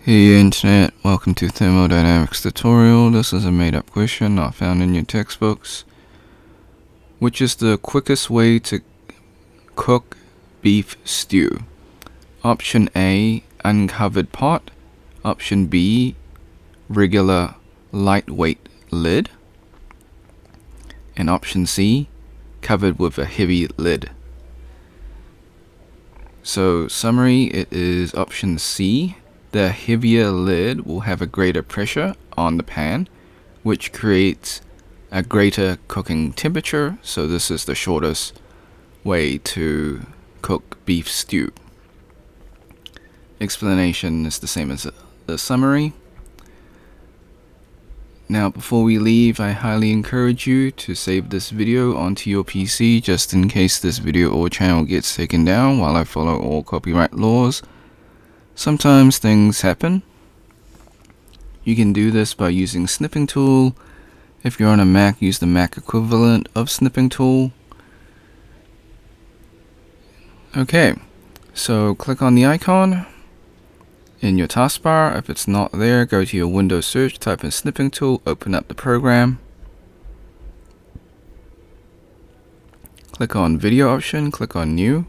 Hey Internet, welcome to Thermodynamics tutorial. This is a made-up question not found in your textbooks. Which is the quickest way to cook beef stew? Option A, uncovered pot. Option B, regular lightweight lid. And option C, covered with a heavy lid. So summary, it is option C. The heavier lid will have a greater pressure on the pan, which creates a greater cooking temperature. So this is the shortest way to cook beef stew. Explanation is the same as the summary. Now before we leave, I highly encourage you to save this video onto your PC just in case this video or channel gets taken down while I follow all copyright laws. Sometimes things happen. You can do this by using snipping tool. If you're on a Mac, use the Mac equivalent of snipping tool. Okay, so click on the icon in your taskbar. If it's not there, go to your Windows search, type in snipping tool, open up the program. Click on video option, click on new.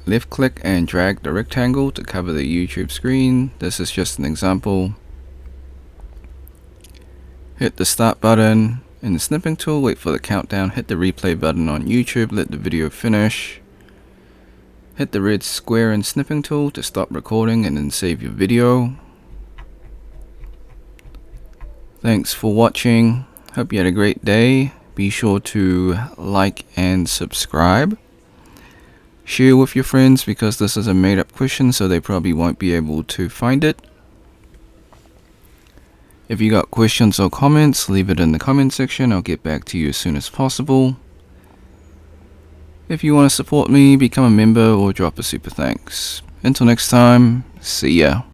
Left click and drag the rectangle to cover the YouTube screen. This is just an example. Hit the start button in the snipping tool, wait for the countdown, hit the replay button on YouTube, let the video finish. Hit the red square in snipping tool to stop recording and then save your video. Thanks for watching. Hope you had a great day. Be sure to like and subscribe. Share with your friends because this is a made-up question, so they probably won't be able to find it. If you got questions or comments, leave it in the comment section. I'll get back to you as soon as possible. If you want to support me, become a member or drop a super thanks. Until next time, see ya.